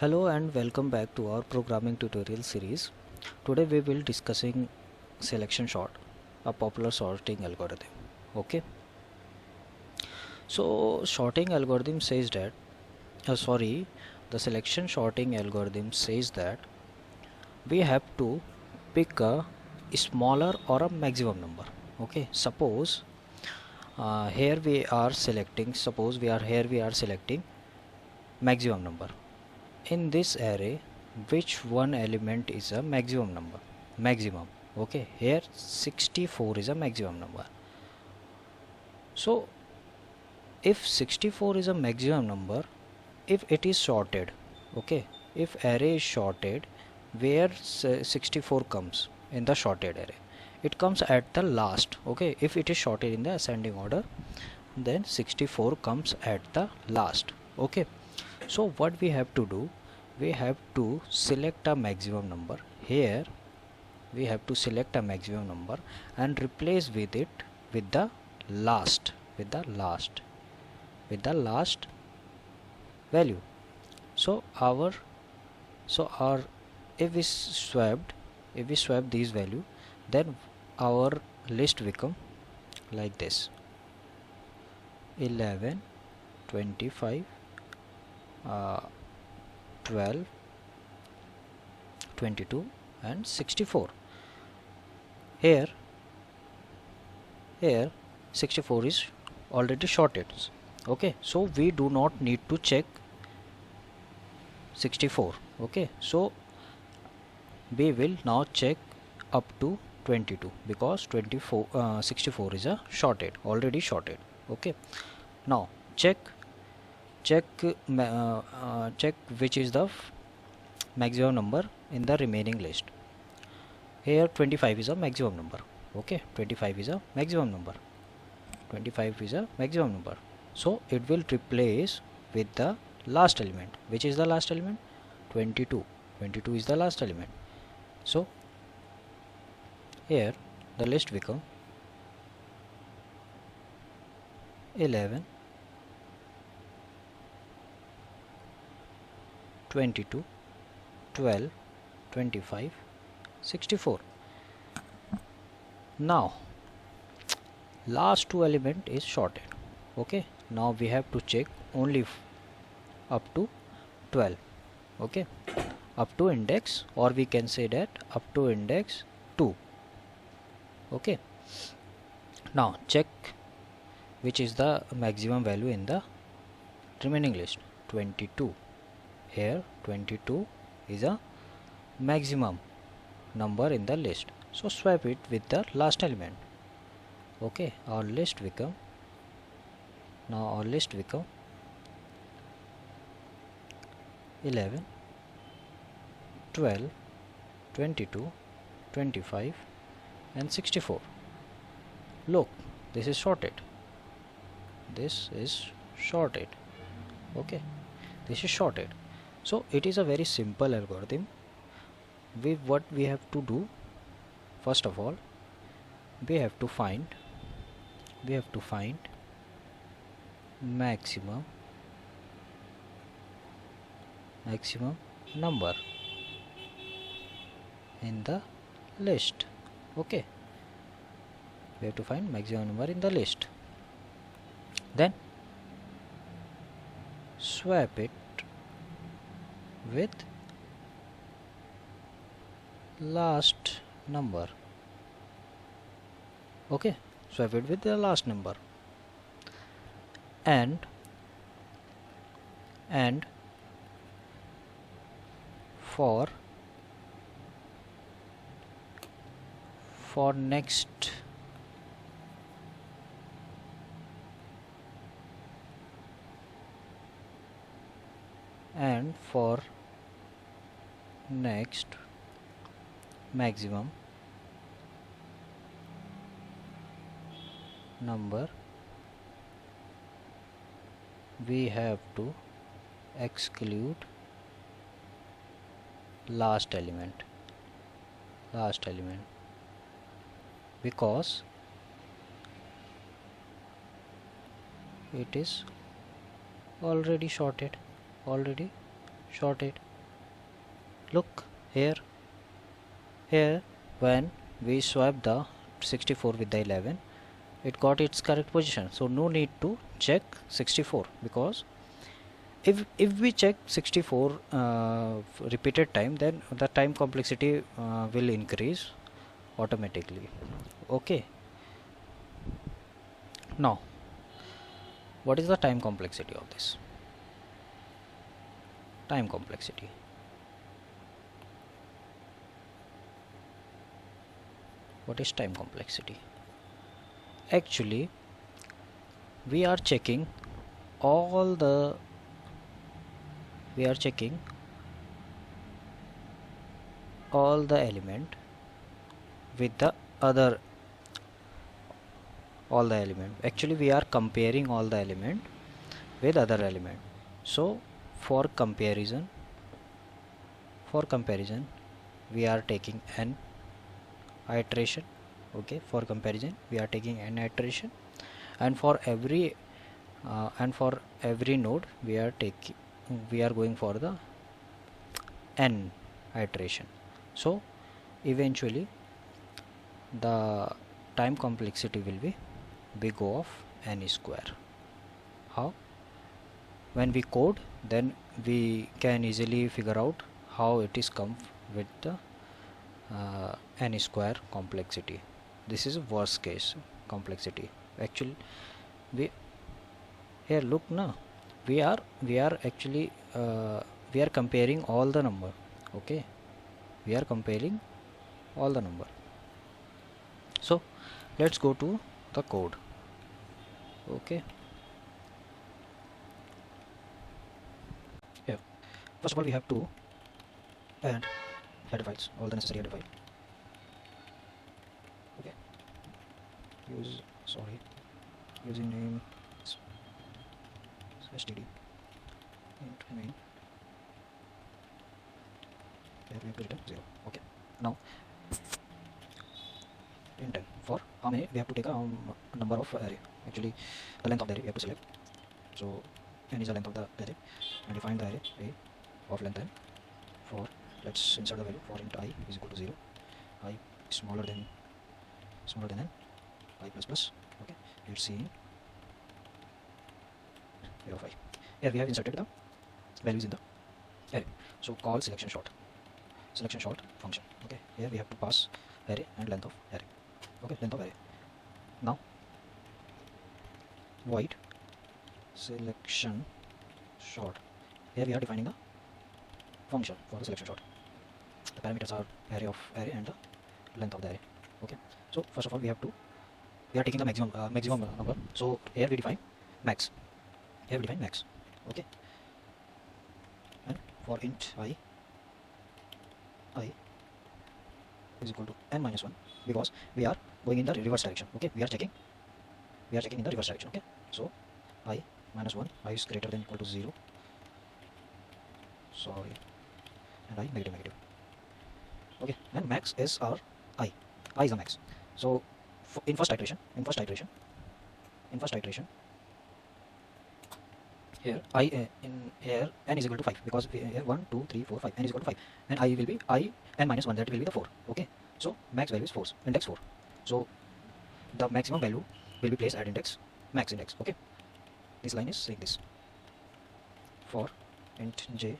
Hello and welcome back to our programming tutorial series. Today we will discussing selection sort, a popular sorting algorithm. Okay. So sorting algorithm says that the selection sorting algorithm says that we have to pick a smaller or a maximum number. Okay. Here we are selecting maximum number. In this array, which one element is a maximum. Okay, here 64 is a maximum number. So if 64 is a maximum number, if it is sorted, okay, if array is sorted, where 64 comes in the sorted array, it comes at the last. Okay, if it is sorted in the ascending order, then 64 comes at the last. Okay, so what we have to do, we have to select a maximum number. Here we have to select a maximum number and replace with it with the last value. So our if we swap these value, then our list become like this: 11, 25, 12, 22 and 64. Here 64 is already sorted. Okay, so we do not need to check 64. Okay, so we will now check up to 22 because 64 is a already sorted. Okay, now check which is the maximum number in the remaining list. Here 25 is a maximum number. Okay, 25 is a maximum number. So it will replace with the last element. Which is the last element? 22 is the last element. So here the list become 11, 22, 12, 25, 64. Now last two element is sorted. Okay, now we have to check only up to 12. Okay, up to index, or we can say that up to index 2. Okay, now check which is the maximum value in the remaining list. 22. Here 22 is a maximum number in the list, so swap it with the last element. Okay, our list become 11, 12, 22, 25 and 64. Look, this is sorted. Okay, this is sorted. So it is a very simple algorithm. What we have to do, first of all, we have to find maximum number in the list. Okay, we have to find maximum number in the list, then swap it with last number. Okay, swap it with the last number, and for next maximum number, we have to exclude last element because it is already sorted. Look here, here when we swap the 64 with the 11, it got its correct position. So no need to check 64, because if we check 64 repeated time, then the time complexity will increase automatically. Okay, now what is the time complexity of this? Time complexity, what is time complexity? Actually, we are checking all the we are checking all the element with the other all the element. Actually, we are comparing all the element with other element. So for comparison we are taking n iteration. Okay, for comparison we are taking n iteration, and for every node we are going for the n iteration. So eventually the time complexity will be big O of n square. How? When we code, then we can easily figure out how it is come with the n square complexity. This is worst case complexity. Actually, we here look now. We are actually we are comparing all the number. Okay, we are comparing all the number. So let's go to the code. Okay, yeah. First of all, we have to add header files, all the necessary header file. Okay, using name std int main, here we have to return 0. Okay, now int n, for how many we have to take a number of array. Actually, the length of the array we have to select. So n is the length of the array, and define the array a of length n. For let's insert the value for int I is equal to 0, I smaller than n, I plus plus. Okay, let's see here of I. Here we have inserted the values in the array. So call selection short function. Okay, here we have to pass array and length of array. Okay, length of array. Now void selection short. Here we are defining the function for the selection short. The parameters are array of array and the length of the array. Okay, so first of all we are taking the maximum number. So here we define max. Okay, and for int I is equal to n minus 1, because we are going in the reverse direction. Okay, we are checking in the reverse direction. Okay, so I minus 1, I is greater than equal to 0, sorry, and I negative. Okay, and max is our I is the max. So in first iteration here I in here n is equal to 5, because here 1 2 3 4 5, n is equal to 5, and I will be n minus 1, that will be the 4. Okay, so max value is 4, index 4. So the maximum value will be placed at max index. Okay, this line is saying this. For int j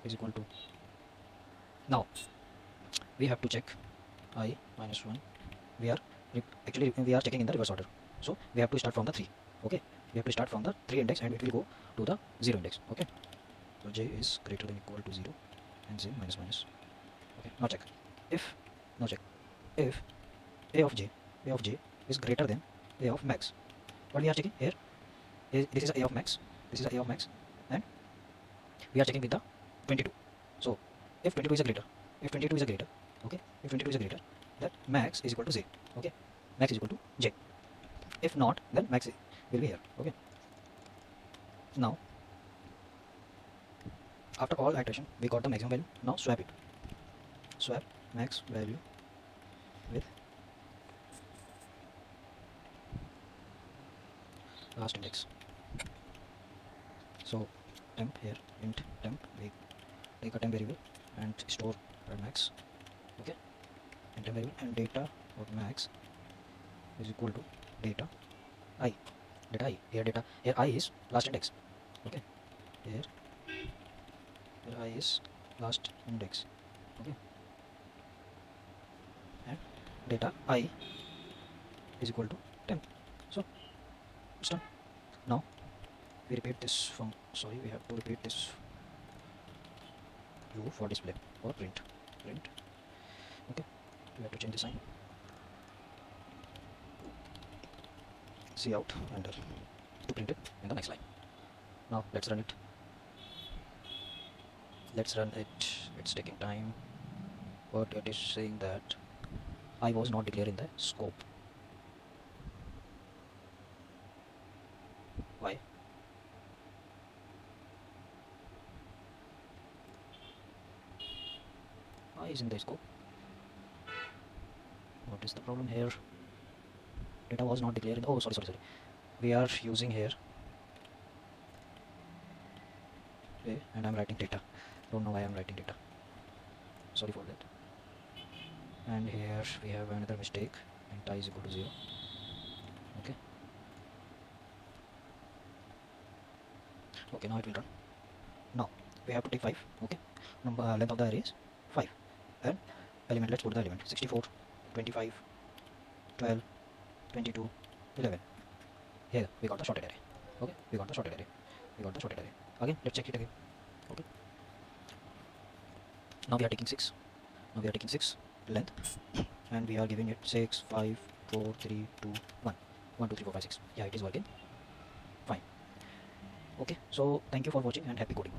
is equal to, now we have to check I minus 1. We are checking in the reverse order. So we have to start from the 3. Okay, we have to start from the 3 index, and it will go to the 0 index. Okay, so j is greater than equal to 0 and j minus minus. Okay, now check if a of j is greater than a of max. What we are checking here is, this is a of max, and we are checking with the 22. So if 22 is a greater, okay, if 22 is a greater, then max is equal to j. Okay, max is equal to j. If not, then max will be here. Okay, now after all iteration we got the maximum value. Now swap max value with last index. So temp, here int temp, we take a temp variable and store max. Okay, enter variable, and data of max is equal to data I. Data I, here I is last index. Okay, here I is last index. Okay, and data I is equal to 10. So it's done. Now we repeat this from, sorry, we have to repeat this U for display or print. Okay, we have to change the sign. See out and to print it in the next line. Now let's run it. It's taking time, but it is saying that I was not declared in the scope. Why? I is in the scope. What is the problem here? Data was not declared in, oh sorry, we are using here, okay, and I'm writing data. Don't know why I'm writing data, sorry for that. And here we have another mistake, int I is equal to 0. Okay, okay, now it will run. Now we have to take 5. Okay, number length of the array is 5, and element, let's put the element 64, 25, 12, 22, 11. Here we got the sorted array. Okay, we got the sorted array. Again, let's check it again. Okay, now we are taking 6. Length, and we are giving it 6, 5, 4, 3, 2, 1. 1, 2, 3, 4, 5, 6. Yeah, it is working fine. Okay, so thank you for watching and happy coding.